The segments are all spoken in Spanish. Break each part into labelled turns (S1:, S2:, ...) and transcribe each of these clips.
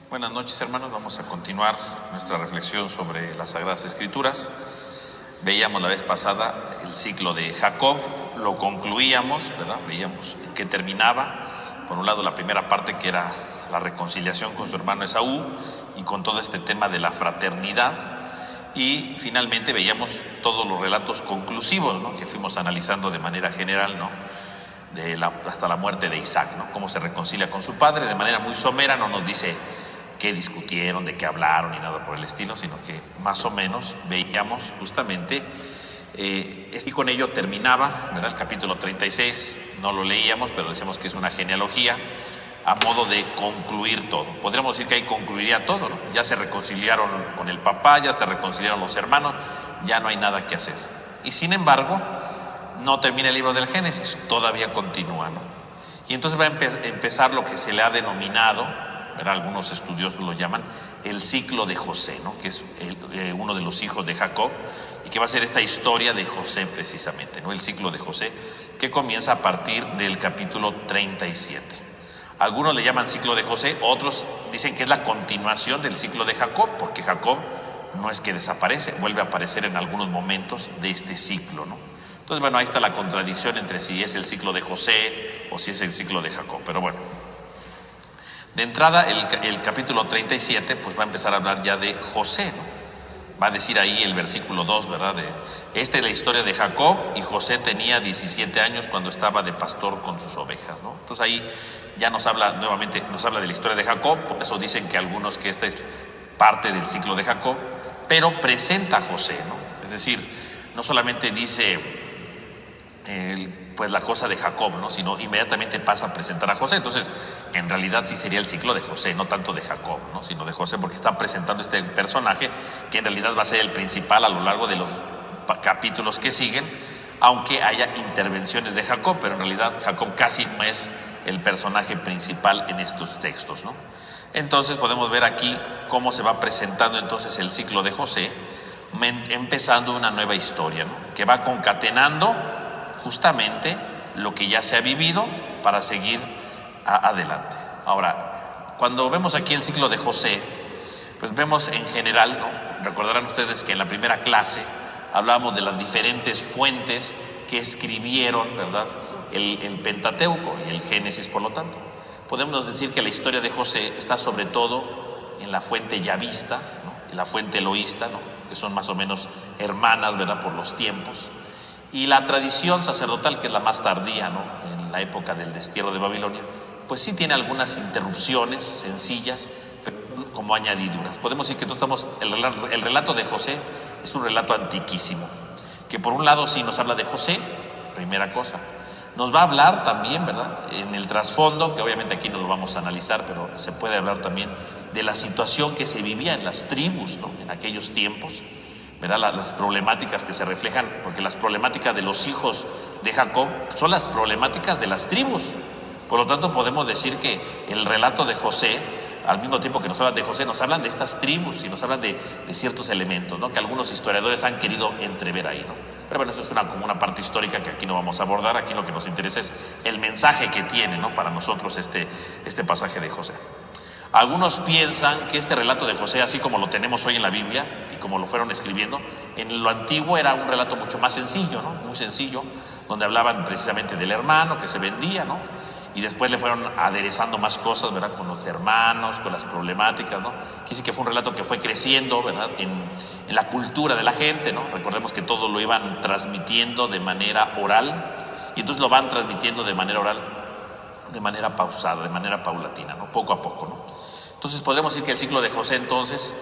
S1: Buenas noches, hermanos. Vamos a continuar nuestra reflexión sobre las Sagradas Escrituras. Veíamos la vez pasada el ciclo de Jacob, lo concluíamos, ¿verdad? Veíamos que terminaba, por un lado, la primera parte, que era la reconciliación con su hermano Esaú y con todo este tema de la fraternidad. Y finalmente veíamos todos los relatos conclusivos, ¿no?, que fuimos analizando de manera general, ¿no?, hasta la muerte de Isaac, ¿no?, cómo se reconcilia con su padre de manera muy somera. No nos dice qué discutieron, de qué hablaron ni nada por el estilo, sino que más o menos veíamos justamente, y con ello terminaba, ¿verdad?, el capítulo 36. No lo leíamos, pero decíamos que es una genealogía a modo de concluir todo. Podríamos decir que ahí concluiría todo, ¿no? Ya se reconciliaron con el papá, ya se reconciliaron los hermanos, ya no hay nada que hacer. Y sin embargo, no termina el libro del Génesis, todavía continúa, ¿no? Y entonces va a empezar lo que se le ha denominado, ¿verdad?, algunos estudiosos lo llaman el ciclo de José, ¿no?, que es uno de los hijos de Jacob, y que va a ser esta historia de José precisamente, ¿no?, el ciclo de José, que comienza a partir del capítulo 37. Algunos le llaman ciclo de José, otros dicen que es la continuación del ciclo de Jacob, porque Jacob no es que desaparece, vuelve a aparecer en algunos momentos de este ciclo, ¿no? Entonces, bueno, ahí está la contradicción entre si es el ciclo de José o si es el ciclo de Jacob. Pero bueno, de entrada el capítulo 37 pues va a empezar a hablar ya de José, ¿no? Va a decir ahí el versículo 2, ¿verdad? Esta es la historia de Jacob, y José tenía 17 años cuando estaba de pastor con sus ovejas, ¿no? Entonces ahí ya nos habla nuevamente, nos habla de la historia de Jacob. Por eso dicen que algunos que esta es parte del ciclo de Jacob, pero presenta a José, ¿no? Es decir, no solamente dice pues la cosa de Jacob, ¿no?, sino inmediatamente pasa a presentar a José. Entonces, en realidad sí sería el ciclo de José, no tanto de Jacob, ¿no?, sino de José, porque está presentando este personaje que en realidad va a ser el principal a lo largo de los capítulos que siguen, aunque haya intervenciones de Jacob, pero en realidad Jacob casi no es el personaje principal en estos textos, ¿no? Entonces podemos ver aquí cómo se va presentando entonces el ciclo de José, empezando una nueva historia, ¿no?, que va concatenando justamente lo que ya se ha vivido para seguir adelante. Ahora, cuando vemos aquí el ciclo de José, pues vemos en general, ¿no?, recordarán ustedes que en la primera clase hablábamos de las diferentes fuentes que escribieron, ¿verdad?, el Pentateuco y el Génesis. Por lo tanto, podemos decir que la historia de José está sobre todo en la fuente yavista, ¿no?, en la fuente eloísta, ¿no?, que son más o menos hermanas, ¿verdad?, por los tiempos. Y la tradición sacerdotal, que es la más tardía, ¿no?, en la época del destierro de Babilonia, pues sí tiene algunas interrupciones sencillas, pero como añadiduras. Podemos decir que el relato de José es un relato antiquísimo, que por un lado sí nos habla de José, primera cosa. Nos va a hablar también, ¿verdad?, en el trasfondo, que obviamente aquí no lo vamos a analizar, pero se puede hablar también de la situación que se vivía en las tribus, ¿no?, en aquellos tiempos, ¿verdad?, las problemáticas que se reflejan, porque las problemáticas de los hijos de Jacob son las problemáticas de las tribus. Por lo tanto, podemos decir que el relato de José, al mismo tiempo que nos hablan de José, nos hablan de estas tribus y nos hablan de ciertos elementos, ¿no?, que algunos historiadores han querido entrever ahí, ¿no? Pero bueno, esto es como una parte histórica que aquí no vamos a abordar. Aquí lo que nos interesa es el mensaje que tiene, ¿no?, para nosotros este pasaje de José. Algunos piensan que este relato de José, así como lo tenemos hoy en la Biblia y como lo fueron escribiendo, en lo antiguo era un relato mucho más sencillo, ¿no?, muy sencillo, donde hablaban precisamente del hermano que se vendía, ¿no?, y después le fueron aderezando más cosas, ¿verdad?, con los hermanos, con las problemáticas, ¿no? Quiere decir que fue un relato que fue creciendo, ¿verdad?, en la cultura de la gente, ¿no? Recordemos que todo lo iban transmitiendo de manera oral, y entonces lo van transmitiendo de manera oral, de manera pausada, de manera paulatina, ¿no?, poco a poco, ¿no? Entonces podemos decir que el ciclo de José entonces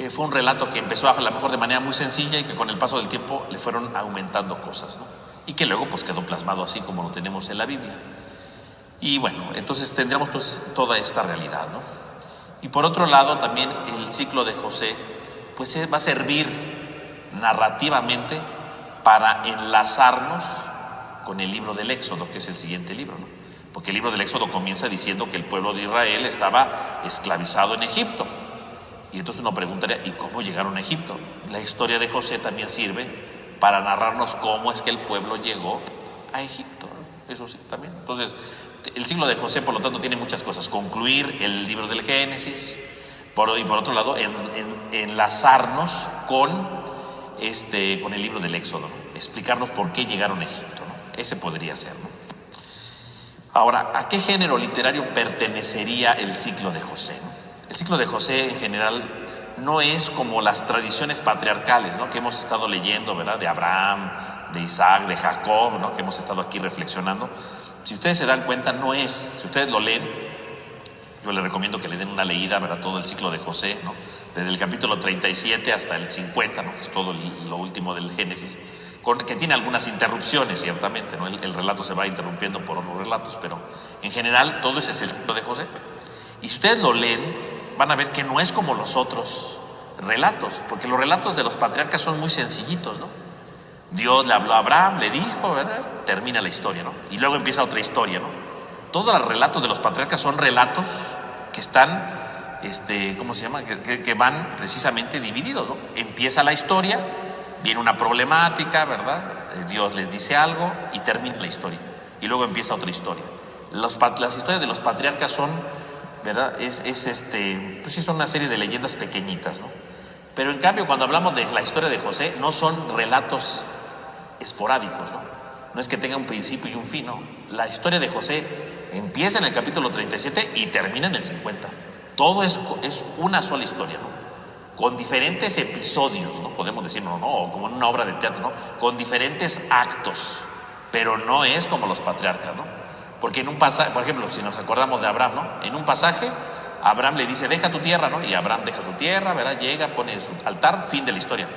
S1: fue un relato que empezó a lo mejor de manera muy sencilla, y que con el paso del tiempo le fueron aumentando cosas, ¿no?, y que luego pues quedó plasmado así como lo tenemos en la Biblia. Y bueno, entonces tendremos pues toda esta realidad, ¿no? Y por otro lado también el ciclo de José pues va a servir narrativamente para enlazarnos con el libro del Éxodo, que es el siguiente libro, ¿no? Porque el libro del Éxodo comienza diciendo que el pueblo de Israel estaba esclavizado en Egipto. Y entonces uno preguntaría, ¿y cómo llegaron a Egipto? La historia de José también sirve para narrarnos cómo es que el pueblo llegó a Egipto, ¿no? Eso sí, también. Entonces, El ciclo de José, por lo tanto, tiene muchas cosas. Concluir el libro del Génesis, y por otro lado, enlazarnos con el libro del Éxodo, ¿no? Explicarnos por qué llegaron a Egipto, ¿no? Ese podría ser, ¿no? Ahora, ¿a qué género literario pertenecería el ciclo de José, ¿no? El ciclo de José en general no es como las tradiciones patriarcales, ¿no?, que hemos estado leyendo, ¿verdad?, de Abraham, de Isaac, de Jacob, ¿no?, que hemos estado aquí reflexionando. Si ustedes se dan cuenta, no es. Si ustedes lo leen, yo les recomiendo que le den una leída, ¿verdad?, todo el ciclo de José, ¿no?, desde el capítulo 37 hasta el 50, ¿no?, que es todo lo último del Génesis, que tiene algunas interrupciones, ciertamente, ¿no? El relato se va interrumpiendo por otros relatos, pero en general todo ese es el ciclo de José. Y si ustedes lo leen, van a ver que no es como los otros relatos, porque los relatos de los patriarcas son muy sencillitos, ¿no? Dios le habló a Abraham, le dijo, ¿verdad?, termina la historia, ¿no? Y luego empieza otra historia, ¿no? Todos los relatos de los patriarcas son relatos que están, ¿cómo se llama?, que van precisamente divididos, ¿no? Empieza la historia, viene una problemática, ¿verdad?, Dios les dice algo y termina la historia, y luego empieza otra historia. Las historias de los patriarcas son, ¿verdad?, pues son una serie de leyendas pequeñitas, ¿no? Pero en cambio, cuando hablamos de la historia de José, no son relatos esporádicos, ¿no? No es que tenga un principio y un fin, ¿no? La historia de José empieza en el capítulo 37 y termina en el 50. Todo es una sola historia, ¿no?, con diferentes episodios, ¿no?, podemos decir, no, o como en una obra de teatro, ¿no?, con diferentes actos, pero no es como los patriarcas, ¿no? Porque en un pasaje, por ejemplo, si nos acordamos de Abraham, ¿no?, en un pasaje Abraham le dice, deja tu tierra, ¿no?, y Abraham deja su tierra, ¿verdad?, llega, pone su altar, fin de la historia.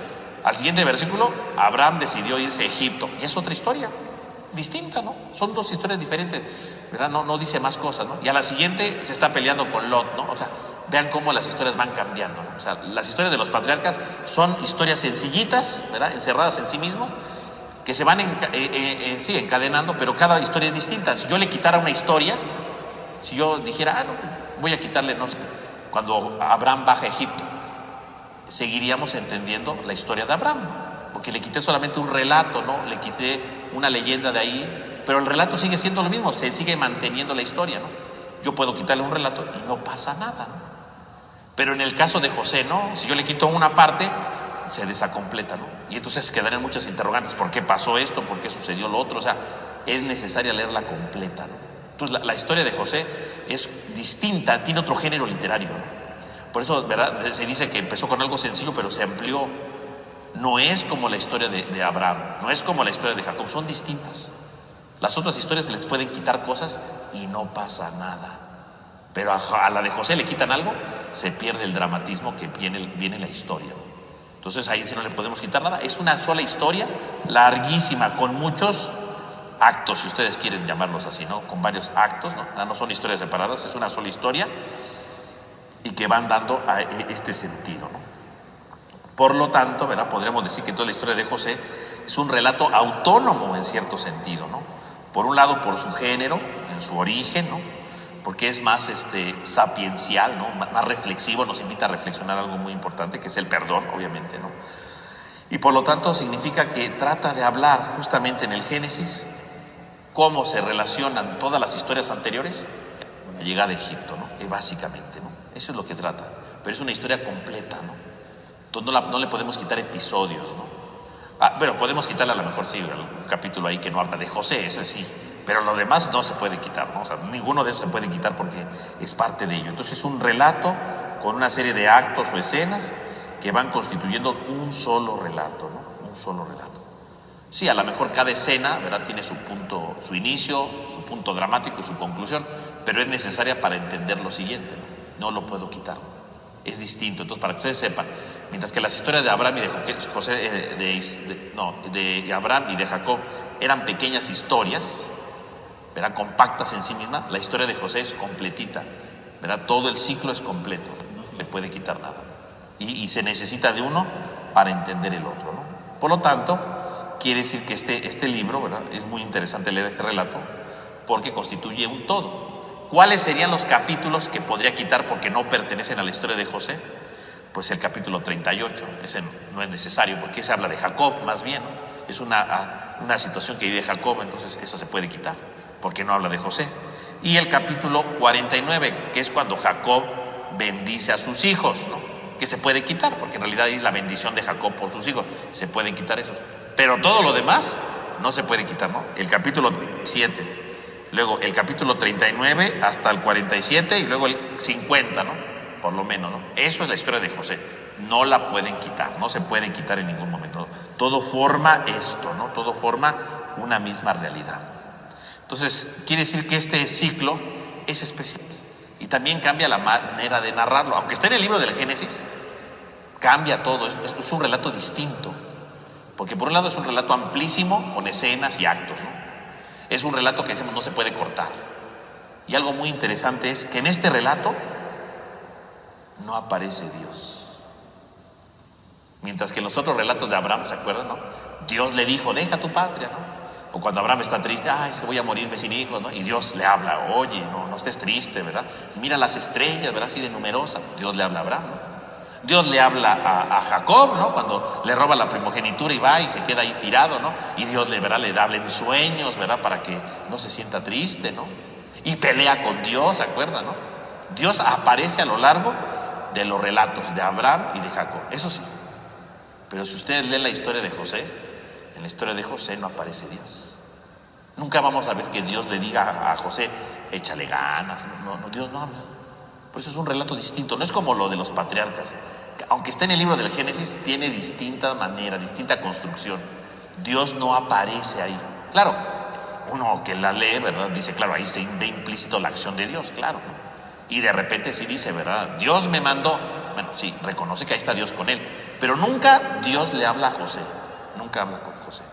S1: Al siguiente versículo, Abraham decidió irse a Egipto, y es otra historia distinta, ¿no? Son dos historias diferentes, ¿verdad? No dice más cosas, ¿no? Y a la siguiente se está peleando con Lot, ¿no? O sea, vean cómo las historias van cambiando, ¿no? O sea, las historias de los patriarcas son historias sencillitas, ¿verdad?, encerradas en sí mismas, que se van encadenando, pero cada historia es distinta. Si yo le quitara una historia, si yo dijera, no, voy a quitarle, no sé, cuando Abraham baja a Egipto, seguiríamos entendiendo la historia de Abraham, porque le quité solamente un relato, ¿no?, le quité una leyenda de ahí, pero el relato sigue siendo lo mismo, se sigue manteniendo la historia, ¿no? Yo puedo quitarle un relato y no pasa nada, ¿no? Pero en el caso de José, no, si yo le quito una parte, se desacompleta, ¿no? Y entonces quedarán muchas interrogantes, ¿por qué pasó esto? ¿Por qué sucedió lo otro? O sea, es necesaria leerla completa, ¿no? Entonces la historia de José es distinta, tiene otro género literario, ¿no? Por eso, ¿verdad?, se dice que empezó con algo sencillo, pero se amplió. No es como la historia de Abraham, no es como la historia de Jacob, son distintas. Las otras historias se les pueden quitar cosas y no pasa nada. Pero a la de José le quitan algo, se pierde el dramatismo que viene la historia. Entonces ahí sí no le podemos quitar nada. Es una sola historia, larguísima, con muchos actos, si ustedes quieren llamarlos así, ¿no? Con varios actos, ¿no? No son historias separadas, es una sola historia y que van dando a este sentido, ¿no? Por lo tanto, ¿verdad?, podríamos decir que toda la historia de José es un relato autónomo en cierto sentido, ¿no? Por un lado, por su género, en su origen, ¿no?, porque es más sapiencial, ¿no?, más reflexivo, nos invita a reflexionar algo muy importante, que es el perdón, obviamente, ¿no? Y por lo tanto significa que trata de hablar justamente en el Génesis cómo se relacionan todas las historias anteriores con la llegada de Egipto, ¿no? Básicamente, ¿no? Eso es lo que trata, pero es una historia completa, ¿no? Entonces no le podemos quitar episodios, ¿no? Bueno, podemos quitarle a lo mejor sí un capítulo ahí que no habla de José, eso sí, pero lo demás no se puede quitar, ¿no? O sea, ninguno de esos se puede quitar porque es parte de ello. Entonces es un relato con una serie de actos o escenas que van constituyendo un solo relato, ¿no? Un solo relato. Sí, a lo mejor cada escena, ¿verdad?, tiene su punto, su inicio, su punto dramático y su conclusión, pero es necesaria para entender lo siguiente, ¿no? No lo puedo quitar. Es distinto. Entonces, para que ustedes sepan, mientras que las historias de Abraham y de Abraham y de Jacob eran pequeñas historias, ¿verdad?, compactas en sí mismas, la historia de José es completita, ¿verdad? Todo el ciclo es completo, no se le puede quitar nada. Y se necesita de uno para entender el otro, ¿no? Por lo tanto, quiere decir que este libro, ¿verdad?, es muy interesante leer este relato porque constituye un todo. ¿Cuáles serían los capítulos que podría quitar porque no pertenecen a la historia de José? Pues el capítulo 38, ese no es necesario porque ese habla de Jacob más bien, ¿no? Es una situación que vive Jacob, entonces esa se puede quitar porque no habla de José. Y el capítulo 49, que es cuando Jacob bendice a sus hijos, ¿no? Que se puede quitar, porque en realidad es la bendición de Jacob por sus hijos, se pueden quitar esos. Pero todo lo demás no se puede quitar, ¿no? El capítulo 7, luego el capítulo 39 hasta el 47 y luego el 50, ¿no? Por lo menos, ¿no? Eso es la historia de José. No la pueden quitar, no se puede quitar en ningún momento. Todo forma esto, ¿no? Todo forma una misma realidad. Entonces, quiere decir que este ciclo es especial y también cambia la manera de narrarlo. Aunque está en el libro del Génesis, cambia todo, es un relato distinto. Porque por un lado es un relato amplísimo con escenas y actos, ¿no? Es un relato que decimos no se puede cortar. Y algo muy interesante es que en este relato no aparece Dios. Mientras que en los otros relatos de Abraham, ¿se acuerdan, no? Dios le dijo, deja tu patria, ¿no? O cuando Abraham está triste, es que voy a morirme sin hijos, ¿no? Y Dios le habla, oye, no estés triste, ¿verdad? Mira las estrellas, ¿verdad? Así de numerosas. Dios le habla a Abraham, ¿no? Dios le habla a Jacob, ¿no? Cuando le roba la primogenitura y va y se queda ahí tirado, ¿no? Y Dios le habla en sueños, ¿verdad? Para que no se sienta triste, ¿no? Y pelea con Dios, ¿se acuerdan, no? Dios aparece a lo largo de los relatos de Abraham y de Jacob, eso sí. Pero si ustedes leen la historia de José, en la historia de José no aparece Dios. Nunca vamos a ver que Dios le diga a José, échale ganas. No, Dios no habla. Por eso es un relato distinto. No es como lo de los patriarcas. Aunque está en el libro del Génesis, tiene distinta manera, distinta construcción. Dios no aparece ahí. Claro, uno que la lee, ¿verdad? Dice, claro, ahí se ve implícito la acción de Dios, claro, ¿no? Y de repente sí dice, ¿verdad? Dios me mandó. Bueno, sí, reconoce que ahí está Dios con él. Pero nunca Dios le habla a José. Nunca habla con José.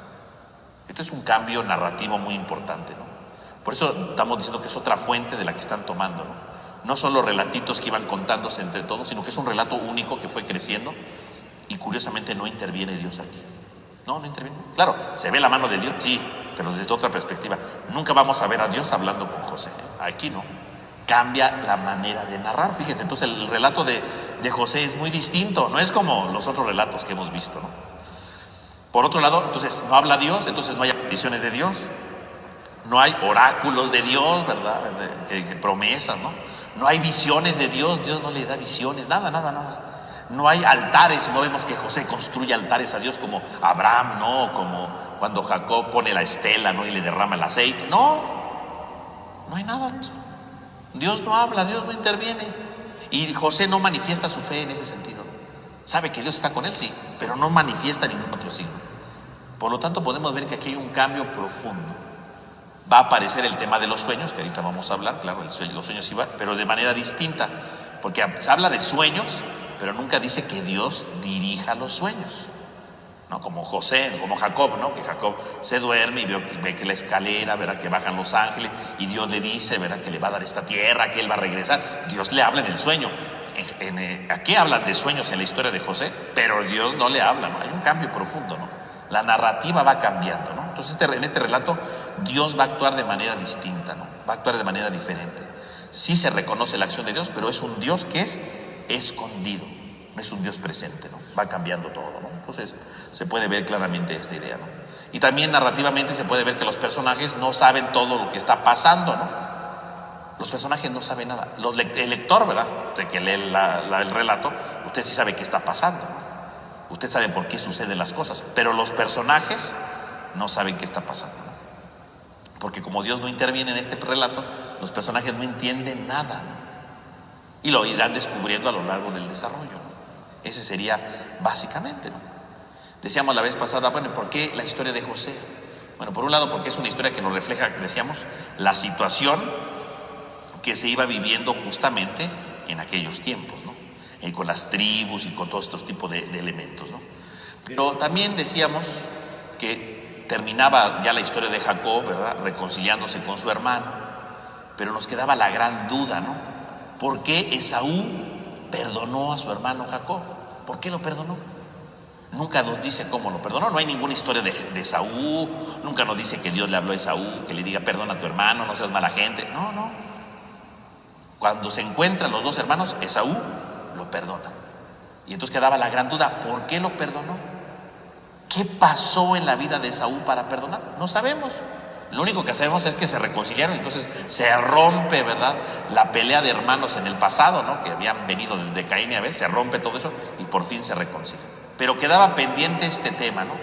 S1: Esto es un cambio narrativo muy importante, ¿no? Por eso estamos diciendo que es otra fuente de la que están tomando, ¿no? No son los relatitos que iban contándose entre todos, sino que es un relato único que fue creciendo y curiosamente no interviene Dios aquí. No interviene. Claro, se ve la mano de Dios, sí, pero desde otra perspectiva. Nunca vamos a ver a Dios hablando con José. Aquí no. Cambia la manera de narrar. Fíjense, entonces el relato de José es muy distinto. No es como los otros relatos que hemos visto, ¿no? Por otro lado, entonces no habla Dios, entonces no hay apariciones de Dios. No hay oráculos de Dios, ¿verdad? Que promesas, ¿no? No hay visiones de Dios. Dios no le da visiones, nada. No hay altares, no vemos que José construye altares a Dios como Abraham, ¿no? Como cuando Jacob pone la estela, ¿no? Y le derrama el aceite. No hay nada de eso. Dios no habla, Dios no interviene. Y José no manifiesta su fe en ese sentido. Sabe que Dios está con él, sí, pero no manifiesta ningún otro signo. Por lo tanto, podemos ver que aquí hay un cambio profundo. Va a aparecer el tema de los sueños, que ahorita vamos a hablar, claro, los sueños iban, pero de manera distinta, porque se habla de sueños, pero nunca dice que Dios dirija los sueños, ¿no? Como José, como Jacob, ¿no? Que Jacob se duerme y ve que la escalera, ¿verdad? Que bajan los ángeles y Dios le dice, ¿verdad? Que le va a dar esta tierra, que él va a regresar. Dios le habla en el sueño. Aquí hablan de sueños en la historia de José, pero Dios no le habla, ¿no? Hay un cambio profundo, ¿no? La narrativa va cambiando, ¿no? Entonces en este relato Dios va a actuar de manera distinta, ¿no? Va a actuar de manera diferente. Sí se reconoce la acción de Dios, pero es un Dios que es escondido, no es un Dios presente, ¿no? Va cambiando todo, ¿no? Entonces se puede ver claramente esta idea, ¿no? Y también narrativamente se puede ver que los personajes no saben todo lo que está pasando, ¿no? Los personajes no saben nada. El lector, ¿verdad? Usted que lee el relato, usted sí sabe qué está pasando, ¿no? Usted sabe por qué suceden las cosas, pero los personajes no saben qué está pasando, ¿no? Porque como Dios no interviene en este relato, los personajes no entienden nada, ¿no? Y lo irán descubriendo a lo largo del desarrollo, ¿no? Ese sería básicamente, ¿no? Decíamos la vez pasada, bueno, ¿por qué la historia de José? Bueno, por un lado porque es una historia que nos refleja, decíamos, la situación que se iba viviendo justamente en aquellos tiempos, ¿no? Con las tribus y con todos estos tipos de elementos, ¿no? Pero también decíamos que terminaba ya la historia de Jacob, ¿verdad? Reconciliándose con su hermano, pero nos quedaba la gran duda, ¿no? ¿Por qué Esaú perdonó a su hermano Jacob? ¿Por qué lo perdonó? Nunca nos dice cómo lo perdonó. No hay ninguna historia de Esaú. Nunca nos dice que Dios le habló a Esaú, que le diga perdona a tu hermano, no seas mala gente. No. Cuando se encuentran los dos hermanos, Esaú lo perdona. Y entonces quedaba la gran duda, ¿por qué lo perdonó? ¿Qué pasó en la vida de Esaú para perdonar? No sabemos. Lo único que sabemos es que se reconciliaron, entonces se rompe, ¿verdad?, la pelea de hermanos en el pasado, ¿no?, que habían venido desde Caín y Abel, se rompe todo eso y por fin se reconcilian. Pero quedaba pendiente este tema, ¿no?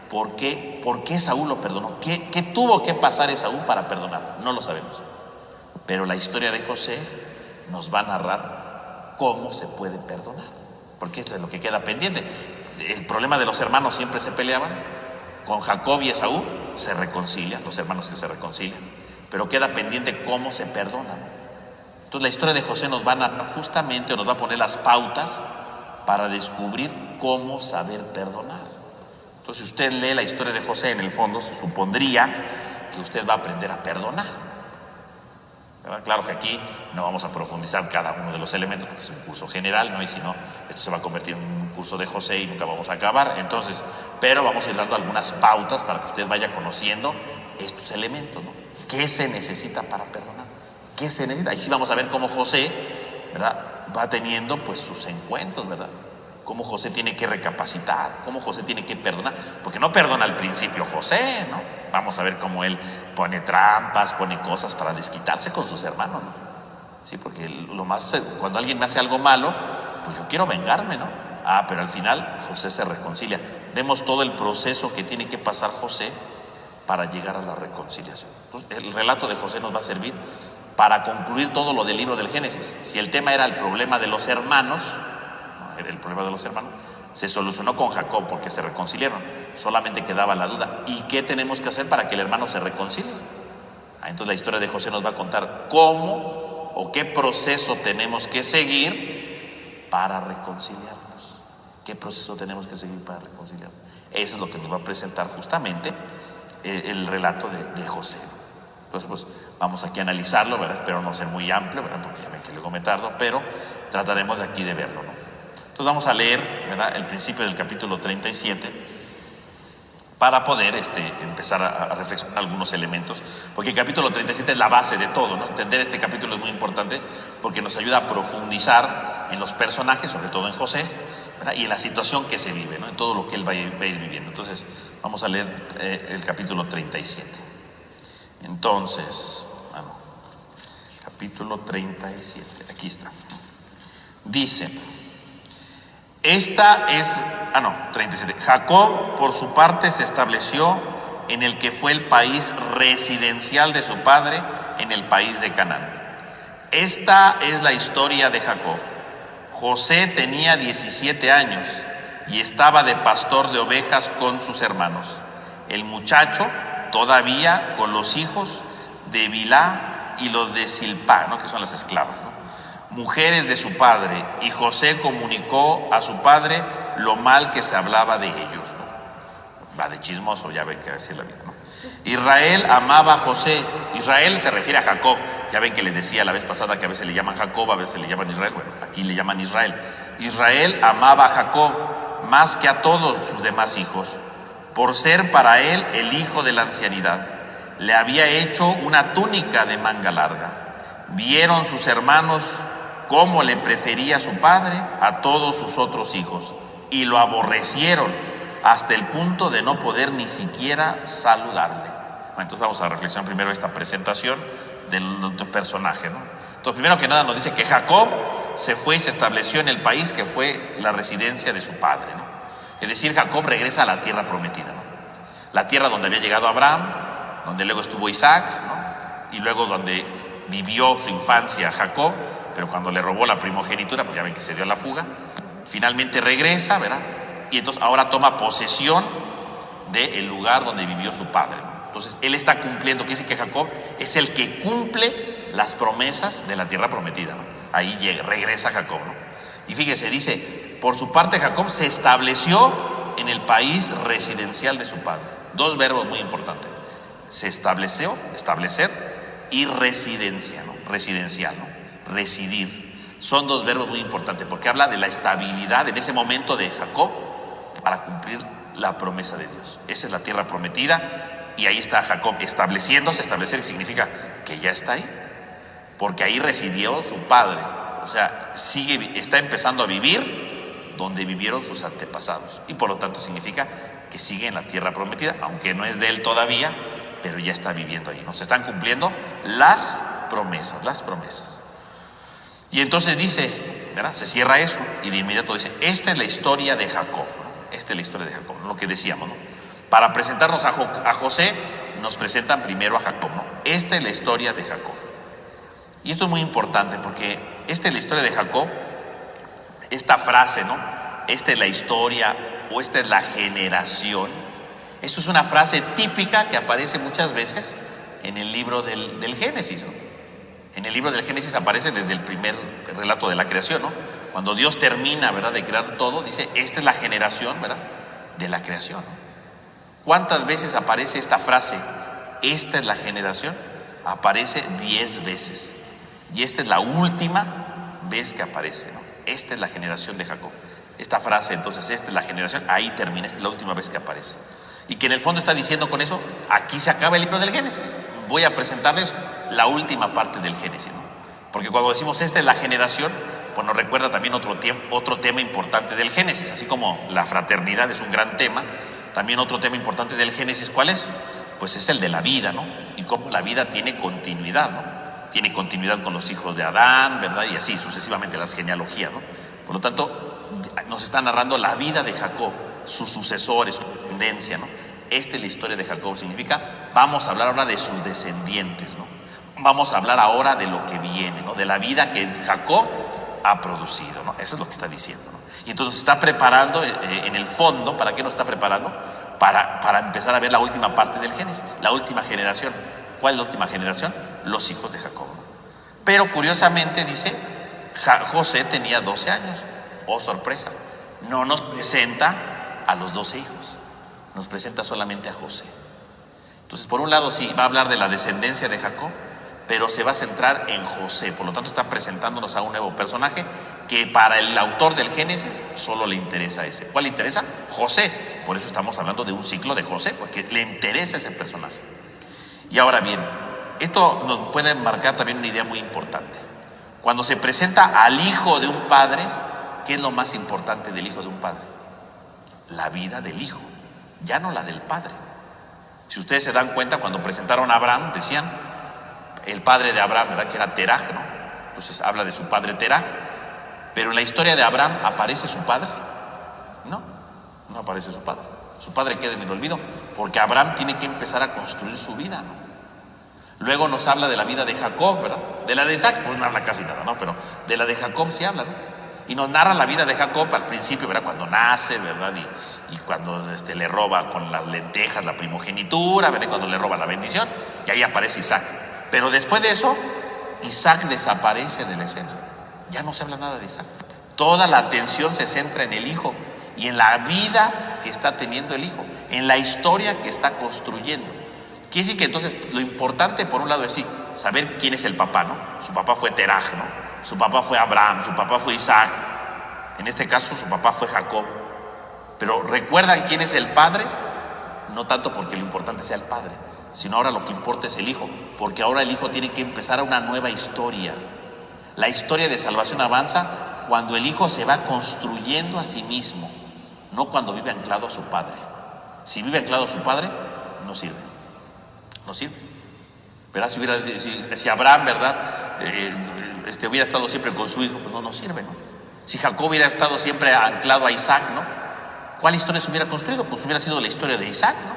S1: ¿Por qué Saúl lo perdonó? ¿Qué tuvo que pasar Esaú para perdonarlo? No lo sabemos. Pero la historia de José nos va a narrar cómo se puede perdonar, porque esto es lo que queda pendiente. El problema de los hermanos siempre se peleaban. Con Jacob y Esaú se reconcilian, los hermanos que se reconcilian, pero queda pendiente cómo se perdonan. Entonces la historia de José nos va a narrar justamente, nos va a poner las pautas para descubrir cómo saber perdonar. Entonces, si usted lee la historia de José, en el fondo se supondría que usted va a aprender a perdonar, ¿verdad? Claro que aquí no vamos a profundizar cada uno de los elementos porque es un curso general, ¿no? Y si no, esto se va a convertir en un curso de José y nunca vamos a acabar. Entonces, pero vamos a ir dando algunas pautas para que usted vaya conociendo estos elementos, ¿no? ¿Qué se necesita para perdonar? ¿Qué se necesita? Ahí sí vamos a ver cómo José, ¿verdad?, va teniendo pues sus encuentros, ¿verdad? Cómo José tiene que recapacitar, cómo José tiene que perdonar, porque no perdona al principio José, ¿no? Vamos a ver cómo él pone trampas, pone cosas para desquitarse con sus hermanos, ¿no? Sí, porque cuando alguien me hace algo malo, pues yo quiero vengarme, ¿no? Pero al final José se reconcilia. Vemos todo el proceso que tiene que pasar José para llegar a la reconciliación. Entonces, el relato de José nos va a servir para concluir todo lo del libro del Génesis. Si el tema era el problema de los hermanos, el problema de los hermanos se solucionó con Jacob porque se reconciliaron, solamente quedaba la duda: ¿y qué tenemos que hacer para que el hermano se reconcilie? Entonces la historia de José nos va a contar cómo o qué proceso tenemos que seguir para reconciliarnos. ¿Qué proceso tenemos que seguir para reconciliarnos? Eso es lo que nos va a presentar justamente el relato de José. Entonces, pues vamos aquí a analizarlo, ¿verdad? Espero no ser muy amplio, ¿verdad?, porque ya ven que luego me tardo, pero trataremos de aquí de verlo, ¿no? Entonces vamos a leer, ¿verdad?, el principio del capítulo 37 para poder empezar a reflexionar algunos elementos, porque el capítulo 37 es la base de todo, ¿no? Entender este capítulo es muy importante porque nos ayuda a profundizar en los personajes, sobre todo en José, ¿verdad?, y en la situación que se vive, ¿no?, en todo lo que él va a ir viviendo. Entonces vamos a leer el capítulo 37. Entonces, capítulo 37, aquí está. Dice: 37. Jacob, por su parte, se estableció en el que fue el país residencial de su padre, en el país de Canaán. Esta es la historia de Jacob. José tenía 17 años y estaba de pastor de ovejas con sus hermanos. El muchacho todavía con los hijos de Bilhá y los de Zilpá, ¿no?, que son las esclavas, ¿no?, mujeres de su padre, y José comunicó a su padre lo mal que se hablaba de ellos, ¿no? Va de chismoso, ya ven que así es la vida, ¿no? Israel amaba a José. Israel se refiere a Jacob. Ya ven que les decía la vez pasada que a veces le llaman Jacob, a veces le llaman Israel. Bueno, aquí le llaman Israel. Israel amaba a Jacob más que a todos sus demás hijos, por ser para él el hijo de la ancianidad. Le había hecho una túnica de manga larga. Vieron sus hermanos cómo le prefería su padre a todos sus otros hijos, y lo aborrecieron hasta el punto de no poder ni siquiera saludarle. Bueno, entonces vamos a reflexionar primero esta presentación del personaje, ¿no? Entonces, primero que nada nos dice que Jacob se fue y se estableció en el país que fue la residencia de su padre, ¿no? Es decir, Jacob regresa a la tierra prometida, ¿no? La tierra donde había llegado Abraham, donde luego estuvo Isaac, ¿no?, y luego donde vivió su infancia Jacob, pero cuando le robó la primogenitura, pues ya ven que se dio la fuga, finalmente regresa, ¿verdad? Y entonces ahora toma posesión del lugar donde vivió su padre, ¿no? Entonces él está cumpliendo, quiere decir que Jacob es el que cumple las promesas de la tierra prometida, ¿no? Ahí regresa Jacob, ¿no? Y fíjese, dice: por su parte Jacob se estableció en el país residencial de su padre. Dos verbos muy importantes: se estableció, establecer, y residencia, ¿no?, residencial, ¿no?, residir. Son dos verbos muy importantes porque habla de la estabilidad en ese momento de Jacob para cumplir la promesa de Dios. Esa es la tierra prometida y ahí está Jacob estableciéndose. Establecer significa que ya está ahí, porque ahí residió su padre. O sea, está empezando a vivir donde vivieron sus antepasados, y por lo tanto significa que sigue en la tierra prometida, aunque no es de él todavía, pero ya está viviendo ahí, ¿no? Se están cumpliendo las promesas, las promesas. Y entonces dice, ¿verdad? Se cierra eso y de inmediato dice, esta es la historia de Jacob, ¿no? Esta es la historia de Jacob, ¿no? Lo que decíamos, ¿no? Para presentarnos a José, nos presentan primero a Jacob, ¿no? Esta es la historia de Jacob. Y esto es muy importante porque esta es la historia de Jacob, esta frase, ¿no? Esta es la historia o esta es la generación. Esto es una frase típica que aparece muchas veces en el libro del Génesis, ¿no? En el libro del Génesis aparece desde el primer relato de la creación, ¿no? Cuando Dios termina, ¿verdad?, de crear todo, dice, esta es la generación, ¿verdad?, de la creación, ¿no? ¿Cuántas veces aparece esta frase? Esta es la generación. Aparece 10 veces. Y esta es la última vez que aparece, ¿no? Esta es la generación de Jacob. Esta frase, entonces, esta es la generación, ahí termina, esta es la última vez que aparece. Y que en el fondo está diciendo con eso, aquí se acaba el libro del Génesis. Voy a presentarles la última parte del Génesis, ¿no? Porque cuando decimos esta es la generación, pues nos recuerda también otro tema importante del Génesis. Así como la fraternidad es un gran tema, también otro tema importante del Génesis, ¿cuál es? Pues es el de la vida, ¿no? Y cómo la vida tiene continuidad, ¿no? Tiene continuidad con los hijos de Adán, ¿verdad? Y así sucesivamente las genealogías, ¿no? Por lo tanto, nos está narrando la vida de Jacob, sus sucesores, su descendencia, ¿no? Esta es la historia de Jacob, significa, vamos a hablar ahora de sus descendientes, ¿no? Vamos a hablar ahora de lo que viene, ¿no? De la vida que Jacob ha producido, ¿no? Eso es lo que está diciendo, ¿no? Y entonces está preparando, en el fondo, ¿para qué nos está preparando? Para empezar a ver la última parte del Génesis, la última generación. ¿Cuál es la última generación? Los hijos de Jacob, ¿no? Pero curiosamente dice, José tenía 12 años. Oh, sorpresa. No nos presenta a los 12 hijos, nos presenta solamente a José. Entonces, por un lado, sí, va a hablar de la descendencia de Jacob, pero se va a centrar en José. Por lo tanto, está presentándonos a un nuevo personaje que para el autor del Génesis solo le interesa ese. ¿Cuál le interesa? José. Por eso estamos hablando de un ciclo de José, porque le interesa ese personaje. Y ahora bien, esto nos puede marcar también una idea muy importante. Cuando se presenta al hijo de un padre, ¿qué es lo más importante del hijo de un padre? La vida del hijo, ya no la del padre. Si ustedes se dan cuenta, cuando presentaron a Abraham, decían, el padre de Abraham, ¿verdad?, que era Teraj, ¿no? Entonces habla de su padre Teraj. Pero en la historia de Abraham, ¿aparece su padre? No aparece su padre. Su padre queda en el olvido, porque Abraham tiene que empezar a construir su vida, ¿no? Luego nos habla de la vida de Jacob, ¿verdad? De la de Isaac, pues no habla casi nada, ¿no? Pero de la de Jacob sí habla, ¿no? Y nos narra la vida de Jacob al principio, ¿verdad? Cuando nace, ¿verdad? Y cuando le roba con las lentejas la primogenitura, ¿verdad? Cuando le roba la bendición, y ahí aparece Isaac. Pero después de eso, Isaac desaparece de la escena. Ya no se habla nada de Isaac. Toda la atención se centra en el hijo y en la vida que está teniendo el hijo, en la historia que está construyendo. Quiere decir que entonces lo importante, por un lado, es sí, saber quién es el papá, ¿no? Su papá fue Teraj, ¿no? Su papá fue Abraham, su papá fue Isaac. En este caso, su papá fue Jacob. Pero ¿recuerdan quién es el padre? No tanto porque lo importante sea el padre, sino ahora lo que importa es el hijo, porque ahora el hijo tiene que empezar una nueva historia. La historia de salvación avanza cuando el hijo se va construyendo a sí mismo, no cuando vive anclado a su padre. Si vive anclado a su padre, no sirve. No sirve. ¿Verdad? Si Abraham, ¿verdad?, hubiera estado siempre con su hijo, pues no sirve, ¿no? Si Jacob hubiera estado siempre anclado a Isaac, ¿no? ¿Cuál historia se hubiera construido? Pues hubiera sido la historia de Isaac, ¿no?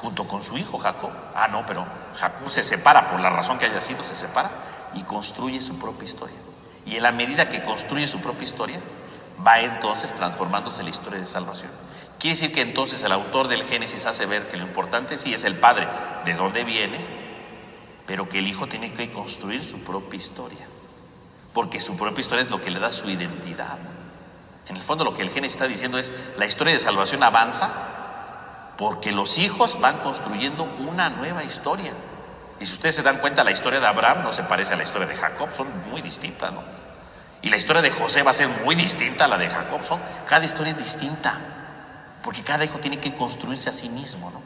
S1: Junto con su hijo Jacob. No, pero Jacob se separa, por la razón que haya sido, se separa y construye su propia historia. Y en la medida que construye su propia historia, va entonces transformándose la historia de salvación. Quiere decir que entonces el autor del Génesis hace ver que lo importante sí es el padre, de dónde viene, pero que el hijo tiene que construir su propia historia, porque su propia historia es lo que le da su identidad. En el fondo lo que el Génesis está diciendo es, la historia de salvación avanza porque los hijos van construyendo una nueva historia. Y si ustedes se dan cuenta, la historia de Abraham no se parece a la historia de Jacob, son muy distintas, ¿no? Y la historia de José va a ser muy distinta a la de Jacob. Cada historia es distinta, porque cada hijo tiene que construirse a sí mismo, ¿no?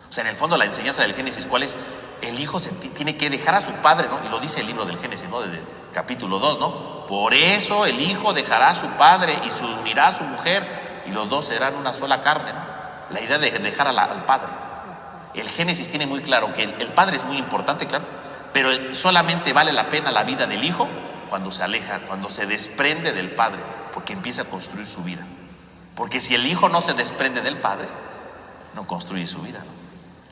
S1: O sea, en el fondo la enseñanza del Génesis, ¿cuál es? El hijo tiene que dejar a su padre, ¿no? Y lo dice el libro del Génesis, ¿no? Desde el capítulo 2, ¿no? Por eso el hijo dejará a su padre y se unirá a su mujer y los dos serán una sola carne, ¿no? La idea de dejar al padre. El Génesis tiene muy claro que el padre es muy importante, claro, pero solamente vale la pena la vida del hijo cuando se aleja, cuando se desprende del padre, porque empieza a construir su vida. Porque si el hijo no se desprende del padre, no construye su vida, ¿no?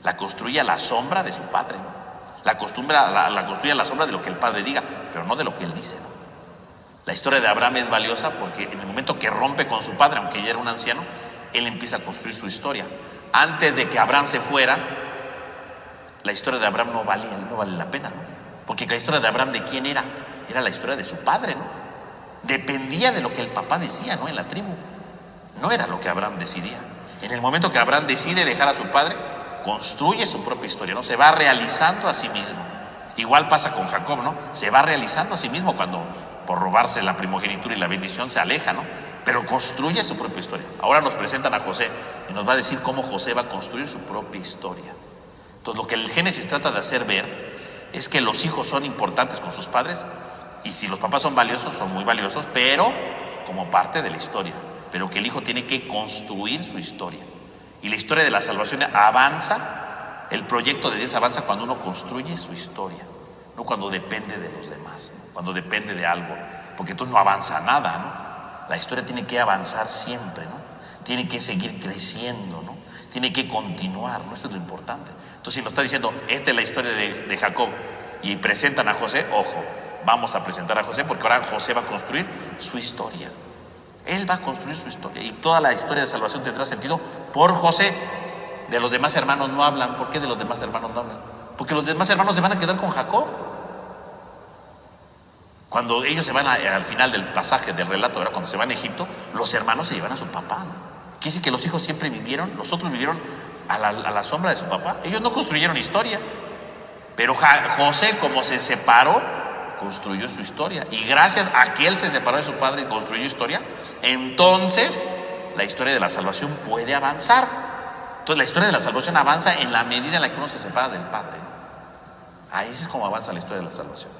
S1: La construye a la sombra de su padre, ¿no? La construye a la sombra de lo que el padre diga, pero no de lo que él dice, ¿no? La historia de Abraham es valiosa porque en el momento que rompe con su padre, aunque ya era un anciano, él empieza a construir su historia. Antes de que Abraham se fuera, la historia de Abraham no vale la pena, ¿no? Porque la historia de Abraham, ¿de quién era? Era la historia de su padre, ¿no? Dependía de lo que el papá decía, ¿no? En la tribu. No era lo que Abraham decidía. En el momento que Abraham decide dejar a su padre, construye su propia historia, ¿no? Se va realizando a sí mismo. Igual pasa con Jacob, ¿no? Se va realizando a sí mismo cuando, por robarse la primogenitura y la bendición, se aleja, ¿no? Pero construye su propia historia. Ahora nos presentan a José y nos va a decir cómo José va a construir su propia historia. Entonces, lo que el Génesis trata de hacer ver es que los hijos son importantes con sus padres, y si los papás son valiosos, son muy valiosos, pero como parte de la historia. Pero que el hijo tiene que construir su historia. Y la historia de la salvación avanza, el proyecto de Dios avanza cuando uno construye su historia, no cuando depende de los demás, ¿no? Cuando depende de algo, porque entonces no avanza nada, ¿no? La historia tiene que avanzar siempre, ¿no? Tiene que seguir creciendo, ¿no? Tiene que continuar, ¿no? Eso es lo importante. Entonces, si nos está diciendo, esta es la historia de Jacob, y presentan a José, ojo, vamos a presentar a José, porque ahora José va a construir su historia. Él va a construir su historia, y toda la historia de salvación tendrá sentido por José. De los demás hermanos no hablan. ¿Por qué de los demás hermanos no hablan? Porque los demás hermanos se van a quedar con Jacob. Cuando ellos se van al final del pasaje del relato, ¿verdad? Cuando se van a Egipto, los hermanos se llevan a su papá, ¿no? Quiere decir que los hijos siempre vivieron, los otros vivieron a la sombra de su papá. Ellos no construyeron historia, pero José, como se separó, construyó su historia. Y gracias a que él se separó de su padre y construyó historia, entonces la historia de la salvación puede avanzar. Entonces la historia de la salvación avanza en la medida en la que uno se separa del padre. Ahí es como avanza la historia de la salvación.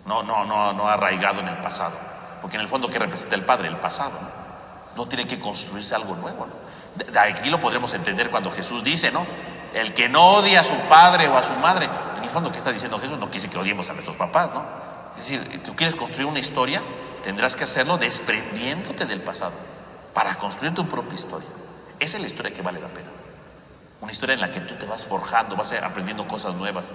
S1: No arraigado en el pasado. Porque en el fondo, ¿qué representa el padre? El pasado, ¿no? No tiene que construirse algo nuevo, ¿no? De aquí lo podremos entender cuando Jesús dice, ¿no? El que no odia a su padre o a su madre. En el fondo, ¿qué está diciendo Jesús? No quiere decir que odiemos a nuestros papás, ¿no? Es decir, tú quieres construir una historia, tendrás que hacerlo desprendiéndote del pasado para construir tu propia historia. Esa es la historia que vale la pena. Una historia en la que tú te vas forjando, vas aprendiendo cosas nuevas.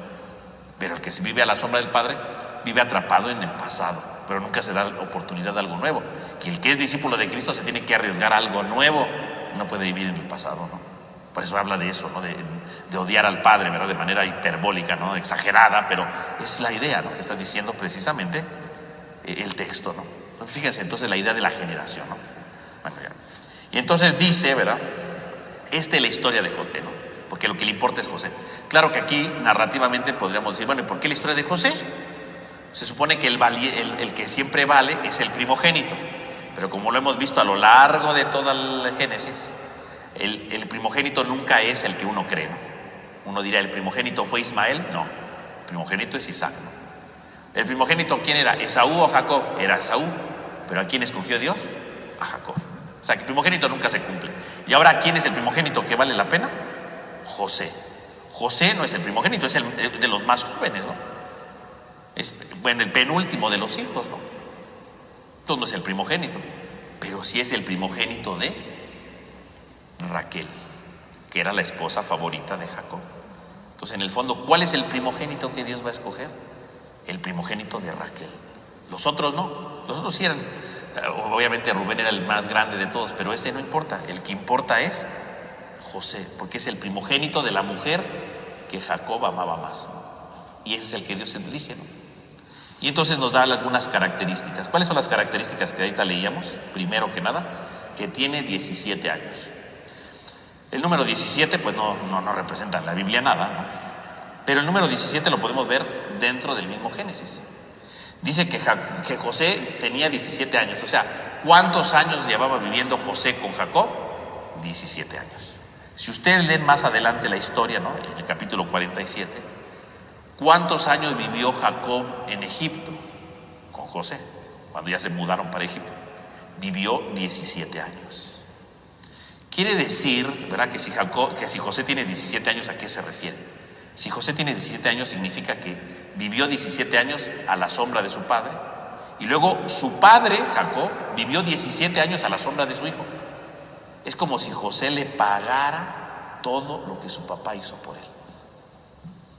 S1: Pero el que se vive a la sombra del Padre vive atrapado en el pasado, pero nunca se da oportunidad de algo nuevo. Que el que es discípulo de Cristo se tiene que arriesgar a algo nuevo, no puede vivir en el pasado, ¿no? Por eso habla de eso, ¿no? De odiar al Padre, ¿verdad? De manera hiperbólica, ¿no? Exagerada, pero es la idea, ¿no? Que está diciendo precisamente el texto, ¿no? Entonces, fíjense entonces la idea de la generación, ¿no? Bueno, ya. Y entonces dice, ¿verdad? Esta es la historia de José, ¿no? Porque lo que le importa es José. Claro que aquí narrativamente podríamos decir, bueno, ¿y por qué la historia de José? Se supone que el que siempre vale es el primogénito, pero como lo hemos visto a lo largo de toda la Génesis, el primogénito nunca es el que uno cree, ¿no? Uno dirá, ¿el primogénito fue Ismael? No, el primogénito es Isaac, ¿no? ¿El primogénito quién era? ¿Esaú o Jacob? Era Esaú, pero ¿a quién escogió Dios? A Jacob. O sea, que el primogénito nunca se cumple. Y ahora, ¿quién es el primogénito que vale la pena? José. José no es el primogénito, es el de los más jóvenes, ¿no? Es, bueno, el penúltimo de los hijos, ¿no? Entonces no es el primogénito, pero sí es el primogénito de Raquel, que era la esposa favorita de Jacob. Entonces, en el fondo, ¿cuál es el primogénito que Dios va a escoger? El primogénito de Raquel. Los otros no, los otros sí eran, obviamente Rubén era el más grande de todos, pero ese no importa, el que importa es José, porque es el primogénito de la mujer que Jacob amaba más, ¿no? Y ese es el que Dios elige, ¿no? Y entonces nos da algunas características. ¿Cuáles son las características que ahorita leíamos? Primero que nada, que tiene 17 años. El número 17 pues no representa en la Biblia nada, ¿no? Pero el número 17 lo podemos ver dentro del mismo Génesis. Dice que José tenía 17 años. O sea, ¿cuántos años llevaba viviendo José con Jacob? 17 años. Si ustedes leen más adelante la historia, ¿no? En el capítulo 47, ¿cuántos años vivió Jacob en Egipto con José? Cuando ya se mudaron para Egipto. Vivió 17 años. Quiere decir, ¿verdad?, que si José tiene 17 años, ¿a qué se refiere? Si José tiene 17 años, significa que vivió 17 años a la sombra de su padre, y luego su padre, Jacob, vivió 17 años a la sombra de su hijo. Es como si José le pagara todo lo que su papá hizo por él.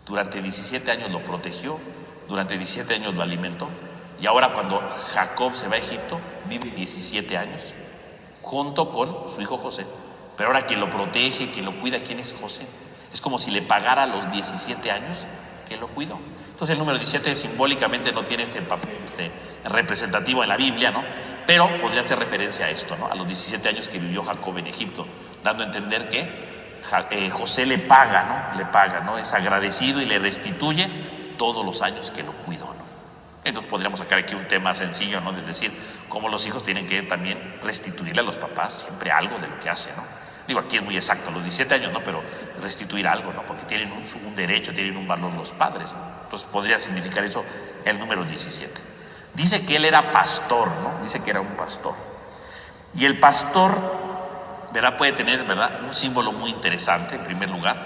S1: Durante 17 años lo protegió, durante 17 años lo alimentó, y ahora cuando Jacob se va a Egipto, vive 17 años junto con su hijo José. Pero ahora quien lo protege, quien lo cuida, ¿quién es José? Es como si le pagara los 17 años que lo cuidó. Entonces el número 17 simbólicamente no tiene este papel representativo en la Biblia, ¿no? Pero podría hacer referencia a esto, ¿no? A los 17 años que vivió Jacob en Egipto, dando a entender que José le paga, ¿no? Le paga, ¿no? Es agradecido y le restituye todos los años que lo cuidó, ¿no? Entonces podríamos sacar aquí un tema sencillo, ¿no? De decir cómo los hijos tienen que también restituirle a los papás siempre algo de lo que hacen, ¿no? Digo, aquí es muy exacto, los 17 años, ¿no? Pero restituir algo, ¿no? Porque tienen un derecho, tienen un valor los padres, ¿no? Entonces podría significar eso el número 17. Dice que él era pastor, ¿no? Dice que era un pastor. Y el pastor, ¿verdad?, puede tener, ¿verdad?, un símbolo muy interesante, en primer lugar,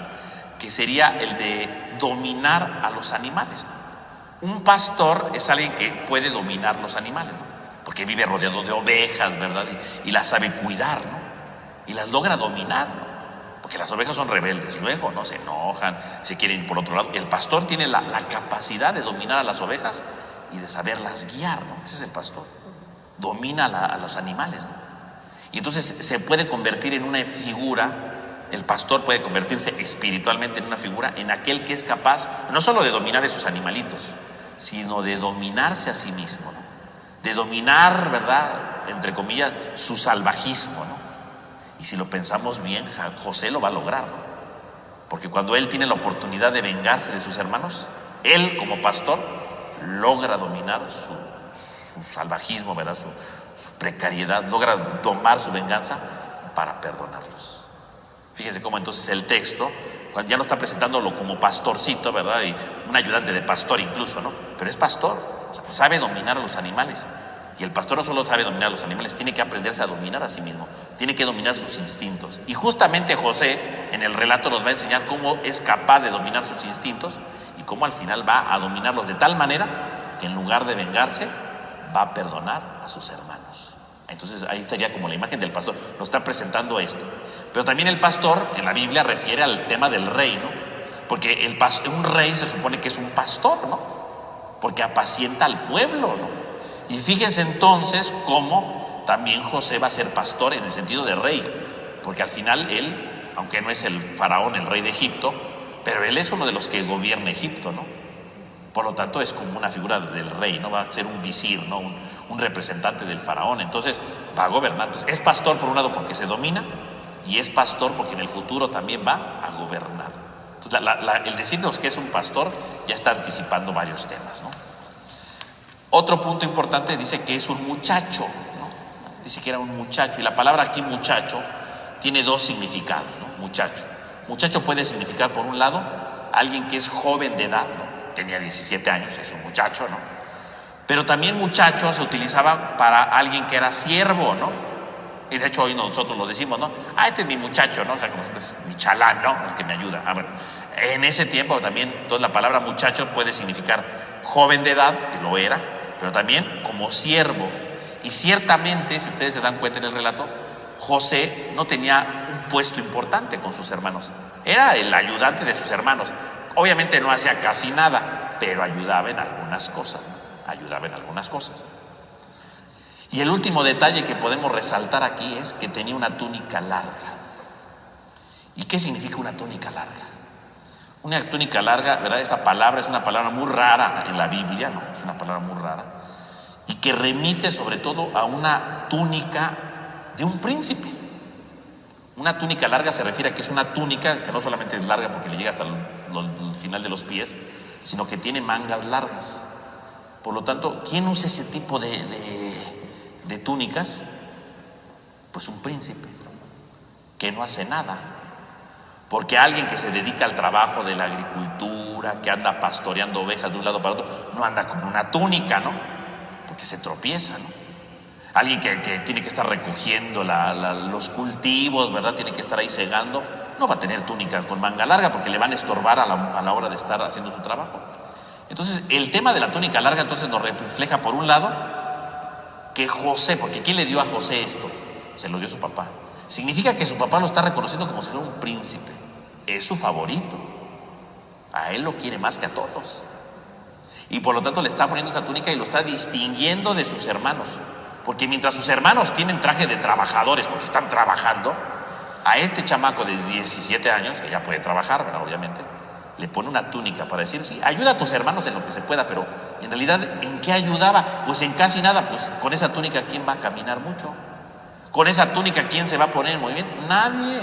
S1: que sería el de dominar a los animales, ¿no? Un pastor es alguien que puede dominar los animales, ¿no? Porque vive rodeado de ovejas, ¿verdad? Y las sabe cuidar, ¿no? Y las logra dominar, ¿no? Porque las ovejas son rebeldes luego, ¿no? Se enojan, se quieren ir por otro lado. El pastor tiene la capacidad de dominar a las ovejas y de saberlas guiar, ¿no? Ese es el pastor. Domina a los animales, ¿no? Y entonces se puede convertir en una figura, el pastor puede convertirse espiritualmente en una figura, en aquel que es capaz no solo de dominar esos animalitos, sino de dominarse a sí mismo, ¿no? De dominar, ¿verdad?, entre comillas, su salvajismo, ¿no? Y si lo pensamos bien, José lo va a lograr, ¿no? Porque cuando él tiene la oportunidad de vengarse de sus hermanos, él como pastor logra dominar su salvajismo, ¿verdad?, su precariedad, logra domar su venganza para perdonarlos. Fíjense cómo entonces el texto, cuando ya no está presentándolo como pastorcito, ¿verdad?, y un ayudante de pastor incluso, ¿no? Pero es pastor, o sea, sabe dominar a los animales. Y el pastor no solo sabe dominar a los animales, tiene que aprenderse a dominar a sí mismo, tiene que dominar sus instintos. Y justamente José en el relato nos va a enseñar cómo es capaz de dominar sus instintos y cómo al final va a dominarlos de tal manera que en lugar de vengarse va a perdonar a sus hermanos. Entonces ahí estaría como la imagen del pastor, nos está presentando esto. Pero también el pastor en la Biblia refiere al tema del rey, ¿no? Porque un rey se supone que es un pastor, ¿no? Porque apacienta al pueblo, ¿no? Y fíjense entonces cómo también José va a ser pastor en el sentido de rey, porque al final él, aunque no es el faraón, el rey de Egipto, pero él es uno de los que gobierna Egipto, ¿no? Por lo tanto es como una figura del rey, ¿no? Va a ser un visir, ¿no? Un representante del faraón, entonces va a gobernar. Entonces, es pastor por un lado porque se domina, y es pastor porque en el futuro también va a gobernar. Entonces, el decirnos que es un pastor ya está anticipando varios temas, ¿no? Otro punto importante dice que es un muchacho, ¿no? Dice que era un muchacho, y la palabra aquí muchacho tiene dos significados, ¿no? Muchacho. Muchacho puede significar, por un lado, alguien que es joven de edad, ¿no? Tenía 17 años, es un muchacho, ¿no? Pero también muchacho se utilizaba para alguien que era siervo, ¿no? Y de hecho hoy nosotros lo decimos, ¿no? Ah, este es mi muchacho, ¿no? O sea, como es mi chalán, ¿no? El que me ayuda. Bueno, en ese tiempo también, entonces la palabra muchacho puede significar joven de edad, que lo era, pero también como siervo. Y ciertamente, si ustedes se dan cuenta en el relato, José no tenía un puesto importante con sus hermanos. Era el ayudante de sus hermanos. Obviamente no hacía casi nada, pero ayudaba en algunas cosas, ¿no? Ayudaba en algunas cosas. Y el último detalle que podemos resaltar aquí es que tenía una túnica larga. ¿Y qué significa una túnica larga? Una túnica larga, ¿verdad? Esta palabra es una palabra muy rara en la Biblia, ¿no? Es una palabra muy rara. Y que remite sobre todo a una túnica de un príncipe. Una túnica larga se refiere a que es una túnica que no solamente es larga porque le llega hasta el final de los pies, sino que tiene mangas largas. Por lo tanto, ¿quién usa ese tipo de túnicas? Pues un príncipe que no hace nada. Porque alguien que se dedica al trabajo de la agricultura, que anda pastoreando ovejas de un lado para otro, no anda con una túnica, ¿no? Porque se tropieza, ¿no? Alguien que tiene que estar recogiendo los cultivos, ¿verdad? Tiene que estar ahí segando. No va a tener túnica con manga larga porque le van a estorbar a la hora de estar haciendo su trabajo. Entonces, el tema de la túnica larga entonces nos refleja, por un lado, que José, porque ¿quién le dio a José esto? Se lo dio su papá. Significa que su papá lo está reconociendo como si fuera un príncipe. Es su favorito. A él lo quiere más que a todos. Y por lo tanto le está poniendo esa túnica y lo está distinguiendo de sus hermanos. Porque mientras sus hermanos tienen traje de trabajadores porque están trabajando, a este chamaco de 17 años, que ya puede trabajar, ¿verdad? Obviamente, le pone una túnica para decir, sí, ayuda a tus hermanos en lo que se pueda, pero en realidad, ¿en qué ayudaba? Pues en casi nada. Pues con esa túnica, ¿quién va a caminar mucho? Con esa túnica, ¿quién se va a poner en movimiento? Nadie.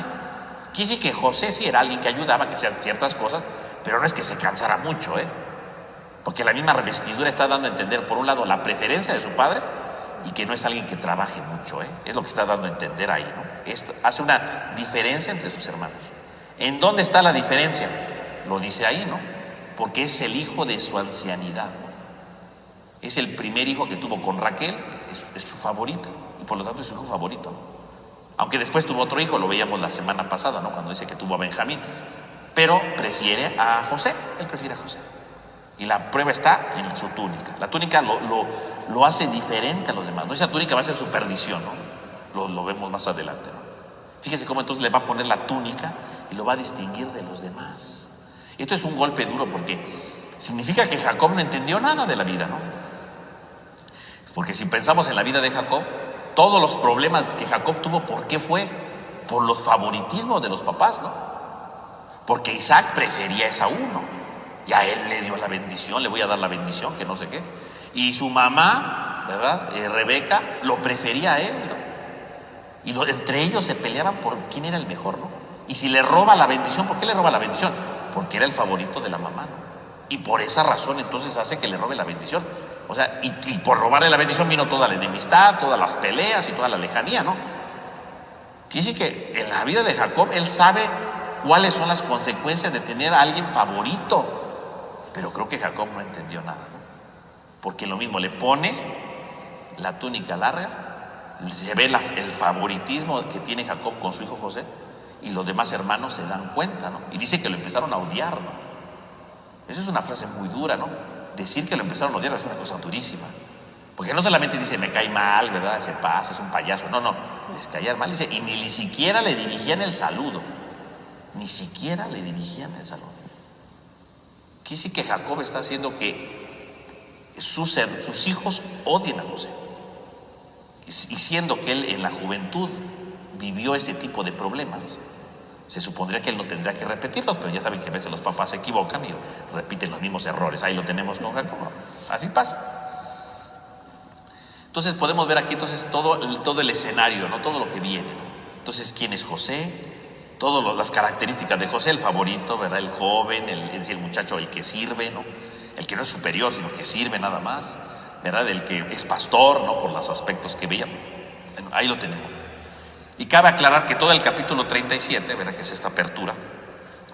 S1: Quise que José sí era alguien que ayudaba, que hacía ciertas cosas, pero no es que se cansara mucho, porque la misma revestidura está dando a entender, por un lado, la preferencia de su padre, y que no es alguien que trabaje mucho, es lo que está dando a entender ahí, ¿no? Esto hace una diferencia entre sus hermanos. ¿En dónde está la diferencia? Lo dice ahí, ¿no? Porque es el hijo de su ancianidad, ¿no? Es el primer hijo que tuvo con Raquel, es su favorita, y por lo tanto es su hijo favorito, ¿no? Aunque después tuvo otro hijo, lo veíamos la semana pasada, ¿no? Cuando dice que tuvo a Benjamín, pero prefiere a José, él prefiere a José. Y la prueba está en su túnica. La túnica lo hace diferente a los demás, ¿no? Esa túnica va a ser su perdición, ¿no? Lo vemos más adelante, ¿no? Fíjense cómo entonces le va a poner la túnica y lo va a distinguir de los demás. Y esto es un golpe duro porque significa que Jacob no entendió nada de la vida, ¿no? Porque si pensamos en la vida de Jacob, todos los problemas que Jacob tuvo, ¿por qué fue? Por los favoritismos de los papás, ¿no? Porque Isaac prefería a Esaú, ¿no? Y a él le dio la bendición, le voy a dar la bendición, que no sé qué. Y su mamá, ¿verdad? Rebeca, lo prefería a él, ¿no? Y entre ellos se peleaban por quién era el mejor, ¿no? Y si le roba la bendición, ¿por qué le roba la bendición? Porque era el favorito de la mamá, ¿no? Y por esa razón entonces hace que le robe la bendición. O sea, y por robarle la bendición vino toda la enemistad, todas las peleas y toda la lejanía, ¿no? Quiere decir que en la vida de Jacob, él sabe cuáles son las consecuencias de tener a alguien favorito. Pero creo que Jacob no entendió nada, ¿no? Porque lo mismo, le pone la túnica larga, se ve el favoritismo que tiene Jacob con su hijo José, y los demás hermanos se dan cuenta, ¿no? Y dice que lo empezaron a odiar, ¿no? Esa es una frase muy dura, ¿no? Decir que lo empezaron a odiar es una cosa durísima. Porque no solamente dice, me cae mal, ¿verdad? Se pasa, es un payaso. No, les caía mal, dice, y ni siquiera le dirigían el saludo. Ni siquiera le dirigían el saludo. Quiere decir que Jacob está haciendo que sus hijos odien a José. Y siendo que él en la juventud vivió ese tipo de problemas, se supondría que él no tendría que repetirlos, pero ya saben que a veces los papás se equivocan y repiten los mismos errores. Ahí lo tenemos con Jacob, ¿no? Así pasa. Entonces podemos ver aquí entonces todo el escenario, ¿no? Todo lo que viene, ¿no? Entonces, ¿quién es José? Todas las características de José, el favorito, ¿verdad? El joven, el muchacho, el que sirve, ¿no? El que no es superior, sino que sirve nada más, ¿verdad? El que es pastor, ¿no? Por los aspectos que veía. Bueno, ahí lo tenemos. Y cabe aclarar que todo el capítulo 37, ¿verdad? Que es esta apertura,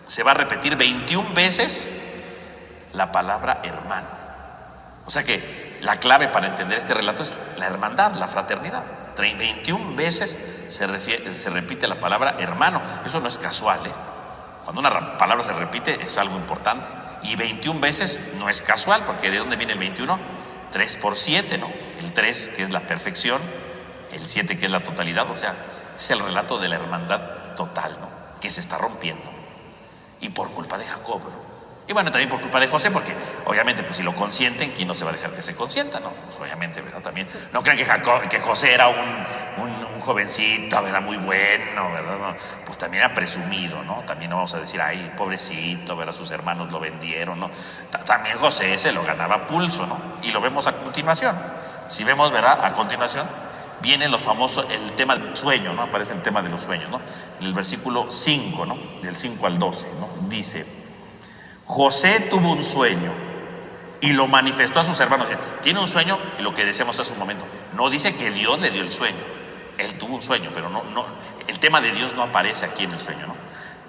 S1: se va a repetir 21 veces la palabra hermano. O sea que la clave para entender este relato es la hermandad, la fraternidad. 21 veces se repite la palabra hermano. Eso no es casual, ¿eh? Cuando una palabra se repite es algo importante. Y 21 veces no es casual, porque ¿de dónde viene el 21? 3 por 7, ¿no? El 3 que es la perfección, el 7 que es la totalidad. O sea, es el relato de la hermandad total, ¿no? Que se está rompiendo. Y por culpa de Jacob, ¿no? Y bueno, también por culpa de José, porque obviamente pues si lo consienten, ¿quién no se va a dejar que se consienta, no? Pues obviamente, ¿verdad? También, no crean que José era un jovencito, ¿verdad? Muy bueno, ¿verdad? No, pues también era presumido, ¿no? También no vamos a decir, ay, pobrecito, ¿verdad? Sus hermanos lo vendieron, ¿no? También José se lo ganaba a pulso, ¿no? Y lo vemos a continuación. Si vemos, ¿verdad? A continuación viene los famosos, el tema del sueño, ¿no? Aparece el tema de los sueños, ¿no? En el versículo 5, ¿no? Del 5 al 12, ¿no? Dice: José tuvo un sueño y lo manifestó a sus hermanos. Tiene un sueño, y lo que decíamos hace un momento, no dice que Dios le dio el sueño. Él tuvo un sueño, pero no, el tema de Dios no aparece aquí en el sueño, ¿no?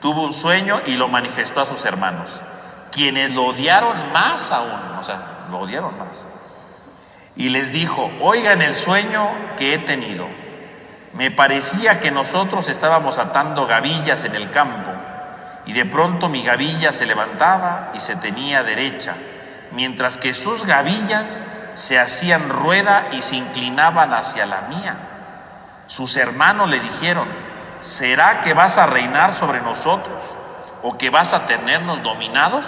S1: Tuvo un sueño y lo manifestó a sus hermanos, quienes lo odiaron más aún, o sea, lo odiaron más. y les dijo: oigan el sueño que he tenido. Me parecía que nosotros estábamos atando gavillas en el campo, y de pronto mi gavilla se levantaba y se tenía derecha, mientras que sus gavillas se hacían rueda y se inclinaban hacia la mía. Sus hermanos le dijeron: ¿será que vas a reinar sobre nosotros o que vas a tenernos dominados?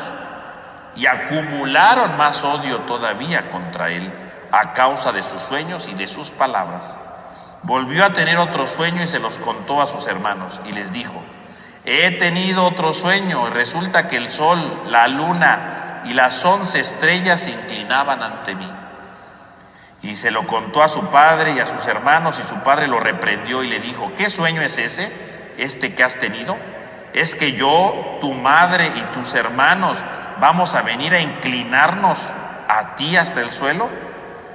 S1: Y acumularon más odio todavía contra él a causa de sus sueños y de sus palabras. Volvió a tener otro sueño y se los contó a sus hermanos y les dijo: he tenido otro sueño y resulta que el sol, la luna y las 11 estrellas se inclinaban ante mí. Y se lo contó a su padre y a sus hermanos, y su padre lo reprendió y le dijo: ¿qué sueño es ese, que has tenido? ¿Es que yo, tu madre y tus hermanos vamos a venir a inclinarnos a ti hasta el suelo?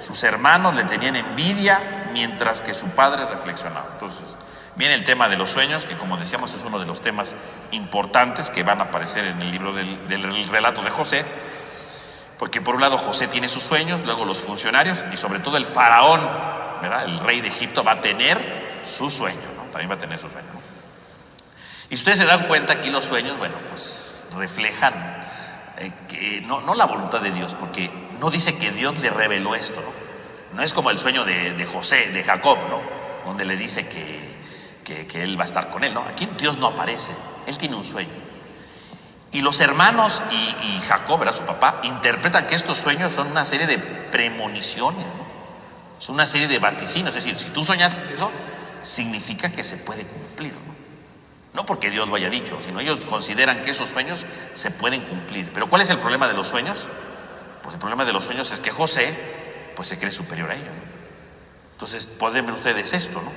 S1: Sus hermanos le tenían envidia, mientras que su padre reflexionaba. Entonces, viene el tema de los sueños, que como decíamos es uno de los temas importantes que van a aparecer en el libro del relato de José, porque por un lado José tiene sus sueños, luego los funcionarios y sobre todo el faraón, ¿verdad? El rey de Egipto va a tener su sueño, ¿no? También va a tener su sueño, ¿no? Y ustedes se dan cuenta aquí los sueños, bueno, pues reflejan que no la voluntad de Dios, porque no dice que Dios le reveló esto, ¿no? No es como el sueño de José, de Jacob, ¿no? Donde le dice que él va a estar con él, ¿no? Aquí Dios no aparece, él tiene un sueño. Y los hermanos y Jacob, ¿verdad? Su papá, interpretan que estos sueños son una serie de premoniciones, ¿no? Son una serie de vaticinios. Es decir, si tú soñas eso, significa que se puede cumplir, ¿no? No porque Dios lo haya dicho, sino ellos consideran que esos sueños se pueden cumplir. Pero ¿cuál es el problema de los sueños? Pues el problema de los sueños es que José, pues se cree superior a ellos, ¿no? Entonces, pueden ver ustedes esto, ¿no?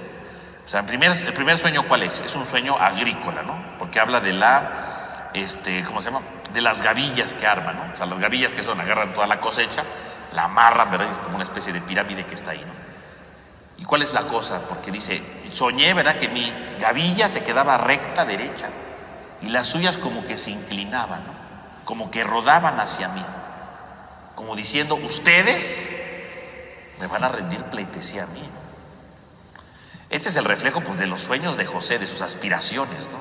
S1: O sea, el primer sueño, ¿cuál es? Es un sueño agrícola, ¿no? Porque habla de ¿cómo se llama? De las gavillas que arman, ¿no? O sea, las gavillas que son, agarran toda la cosecha, la amarran, ¿verdad? Es como una especie de pirámide que está ahí, ¿no? ¿Y cuál es la cosa? Porque dice, soñé, ¿verdad? Que mi gavilla se quedaba recta, derecha, y las suyas como que se inclinaban, ¿no? Como que rodaban hacia mí, como diciendo, ustedes me van a rendir pleitesía a mí, ¿no? Este es el reflejo, pues, de los sueños de José, de sus aspiraciones, ¿no?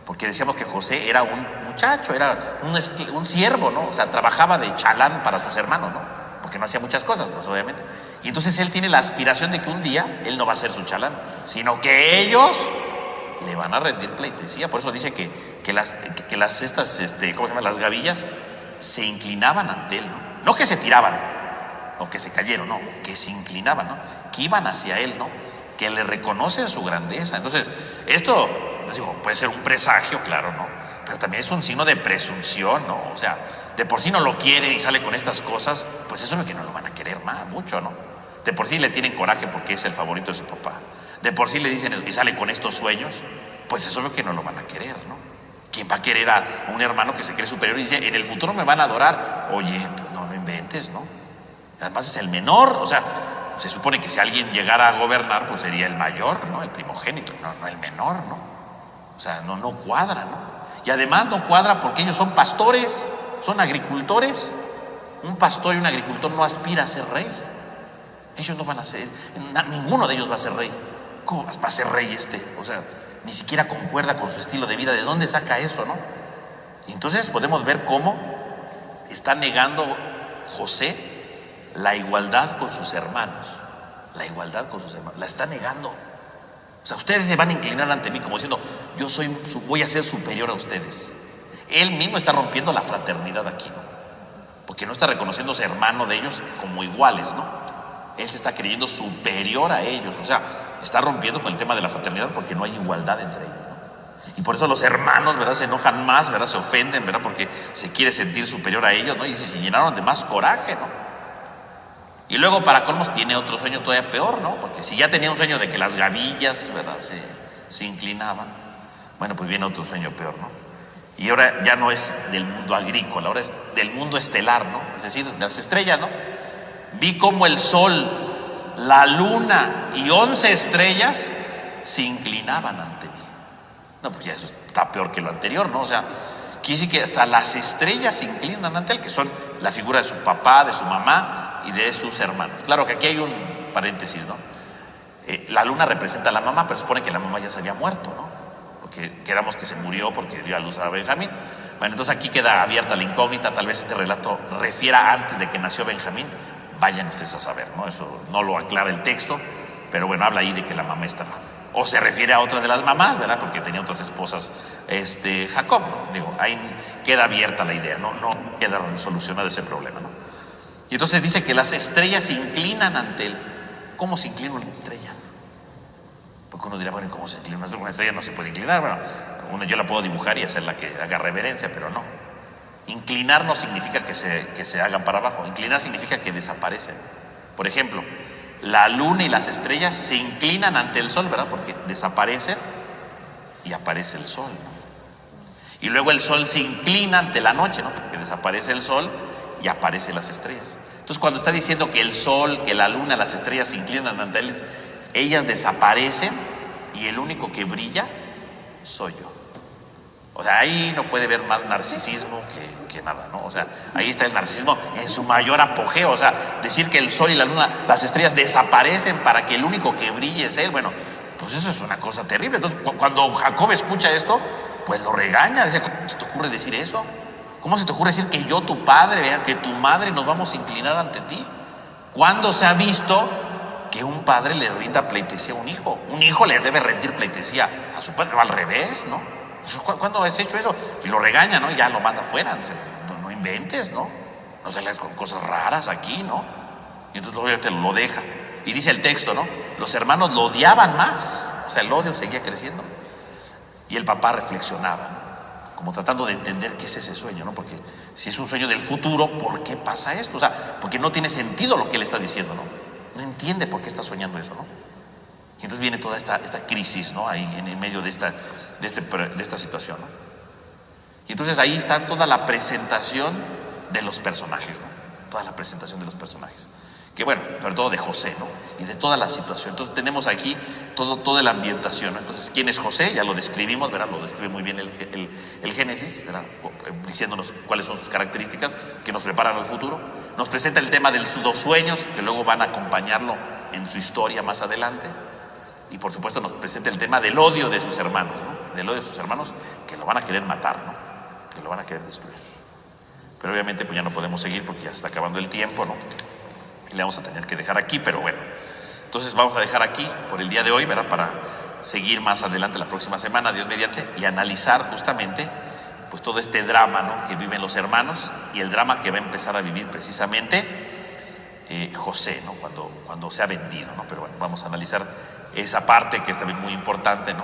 S1: Porque decíamos que José era un muchacho, era un siervo, ¿no? O sea, trabajaba de chalán para sus hermanos, ¿no? Porque no hacía muchas cosas, pues, obviamente. Y entonces él tiene la aspiración de que un día él no va a ser su chalán, sino que ellos le van a rendir pleitesía. Por eso dice que las ¿cómo se llama? Las gavillas se inclinaban ante él, ¿no? No que se tiraban, o que se cayeron, no, que se inclinaban, ¿no? Que iban hacia él, ¿no? Que le reconocen su grandeza. Entonces, esto, les digo, puede ser un presagio, claro, ¿no? Pero también es un signo de presunción, ¿no? O sea, de por sí no lo quiere y sale con estas cosas, pues eso es lo que no lo van a querer más, mucho, ¿no? De por sí le tienen coraje porque es el favorito de su papá. De por sí le dicen y sale con estos sueños, pues eso es lo que no lo van a querer, ¿no? ¿Quién va a querer a un hermano que se cree superior y dice, en el futuro me van a adorar? Oye, pues no inventes, ¿no? Además es el menor, o sea, se supone que si alguien llegara a gobernar, pues sería el mayor, ¿no? El primogénito, no el menor, ¿no? O sea, no cuadra, ¿no? Y además no cuadra porque ellos son pastores, son agricultores. Un pastor y un agricultor no aspira a ser rey. Ellos no van a ser, ninguno de ellos va a ser rey. ¿Cómo va a ser rey O sea, ni siquiera concuerda con su estilo de vida. ¿De dónde saca eso, no? Y entonces podemos ver cómo está negando José la igualdad con sus hermanos. La igualdad con sus hermanos. La está negando. O sea, ustedes se van a inclinar ante mí como diciendo, voy a ser superior a ustedes. Él mismo está rompiendo la fraternidad aquí, ¿no? Porque no está reconociéndose hermano de ellos como iguales, ¿no? Él se está creyendo superior a ellos. O sea, está rompiendo con el tema de la fraternidad porque no hay igualdad entre ellos, ¿no? Y por eso los hermanos, ¿verdad? Se enojan más, ¿verdad? Se ofenden, ¿verdad? Porque se quiere sentir superior a ellos, ¿no? Y se llenaron de más coraje, ¿no? Y luego, para colmos, tiene otro sueño todavía peor, ¿no? Porque si ya tenía un sueño de que las gavillas, ¿verdad? Se inclinaban. Bueno, pues viene otro sueño peor, ¿no? Y ahora ya no es del mundo agrícola, ahora es del mundo estelar, ¿no? Es decir, de las estrellas, ¿no? Vi como el sol, la luna y 11 estrellas se inclinaban ante mí. No, pues ya eso está peor que lo anterior, ¿no? O sea, quiere decir que hasta las estrellas se inclinan ante él, que son la figura de su papá, de su mamá y de sus hermanos. Claro que aquí hay un paréntesis, ¿no? La luna representa a la mamá, pero supone que la mamá ya se había muerto, ¿no? Porque quedamos que se murió porque dio a luz a Benjamín. Bueno, entonces aquí queda abierta la incógnita, tal vez este relato refiera antes de que nació Benjamín, vayan ustedes a saber, ¿no? Eso no lo aclara el texto, pero bueno, habla ahí de que la mamá estaba. O se refiere a otra de las mamás, ¿verdad? Porque tenía otras esposas, Jacob, ¿no? Digo, ahí queda abierta la idea, no queda solucionado ese problema, ¿no? Y entonces dice que las estrellas se inclinan ante él. ¿Cómo se inclina una estrella? Porque uno dirá, bueno, ¿cómo se inclina una estrella? No se puede inclinar. Bueno, yo la puedo dibujar y hacerla que haga reverencia, pero no. Inclinar no significa que se hagan para abajo. Inclinar significa que desaparecen. Por ejemplo, la luna y las estrellas se inclinan ante el sol, ¿verdad? Porque desaparecen y aparece el sol, ¿no? Y luego el sol se inclina ante la noche, ¿no? Porque desaparece el sol y aparecen las estrellas. Entonces, cuando está diciendo que el sol, que la luna, las estrellas se inclinan ante él, ellas desaparecen y el único que brilla soy yo. O sea, ahí no puede haber más narcisismo que nada, ¿no? O sea, ahí está el narcisismo en su mayor apogeo. O sea, decir que el sol y la luna, las estrellas desaparecen para que el único que brille es él, bueno, pues eso es una cosa terrible. Entonces, cuando Jacob escucha esto, pues lo regaña. Dice, ¿cómo se te ocurre decir eso? ¿Cómo se te ocurre decir que yo, tu padre, que tu madre nos vamos a inclinar ante ti? ¿Cuándo se ha visto que un padre le rinda pleitesía a un hijo? Un hijo le debe rendir pleitesía a su padre, o al revés, ¿no? ¿Cuándo has hecho eso? Y lo regaña, ¿no? Y ya lo manda afuera. Dice, no inventes, ¿no? No salgas con cosas raras aquí, ¿no? Y entonces obviamente lo deja. Y dice el texto, ¿no? Los hermanos lo odiaban más. O sea, el odio seguía creciendo. Y el papá reflexionaba, ¿no? Como tratando de entender qué es ese sueño, ¿no? Porque si es un sueño del futuro, ¿por qué pasa esto? O sea, porque no tiene sentido lo que él está diciendo, ¿no? No entiende por qué está soñando eso, ¿no? Y entonces viene toda esta crisis, ¿no? Ahí en medio de esta situación, ¿no? Y entonces ahí está toda la presentación de los personajes, ¿no? Toda la presentación de los personajes. Que bueno, sobre todo de José, ¿no? Y de toda la situación. Entonces tenemos aquí toda la ambientación, ¿no? Entonces, ¿quién es José? Ya lo describimos, ¿verdad? Lo describe muy bien el Génesis, ¿verdad? Diciéndonos cuáles son sus características que nos preparan al futuro. Nos presenta el tema de los sueños que luego van a acompañarlo en su historia más adelante. Y por supuesto nos presenta el tema del odio de sus hermanos, ¿no? Del odio de sus hermanos que lo van a querer matar, ¿no? Que lo van a querer destruir. Pero obviamente pues ya no podemos seguir porque ya se está acabando el tiempo, ¿no? Y le vamos a tener que dejar aquí, pero bueno. Entonces vamos a dejar aquí por el día de hoy, ¿verdad? Para seguir más adelante la próxima semana, Dios mediante, y analizar justamente pues todo este drama, ¿no? Que viven los hermanos y el drama que va a empezar a vivir precisamente José, ¿no? Cuando se ha vendido, ¿no? Pero bueno, vamos a analizar esa parte que es también muy importante, ¿no?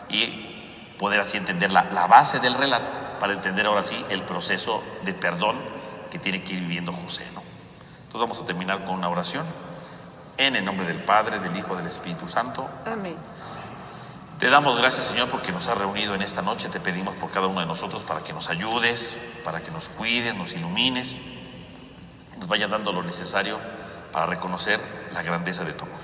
S1: Y poder así entender la base del relato para entender ahora sí el proceso de perdón que tiene que ir viviendo José, ¿no? Entonces vamos a terminar con una oración. En el nombre del Padre, del Hijo, del Espíritu Santo.
S2: Amén.
S1: Te damos gracias, Señor, porque nos has reunido en esta noche. Te pedimos por cada uno de nosotros para que nos ayudes, para que nos cuides, nos ilumines, nos vaya dando lo necesario para reconocer la grandeza de tu amor.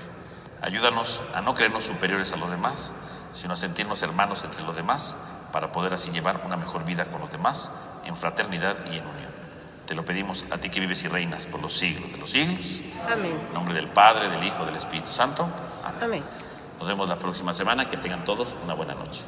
S1: Ayúdanos a no creernos superiores a los demás, sino a sentirnos hermanos entre los demás, para poder así llevar una mejor vida con los demás, en fraternidad y en unión. Te lo pedimos a ti que vives y reinas por los siglos de los siglos.
S2: Amén.
S1: En nombre del Padre, del Hijo, del Espíritu Santo. Amén.
S2: Amén.
S1: Nos vemos la próxima semana. Que tengan todos una buena noche.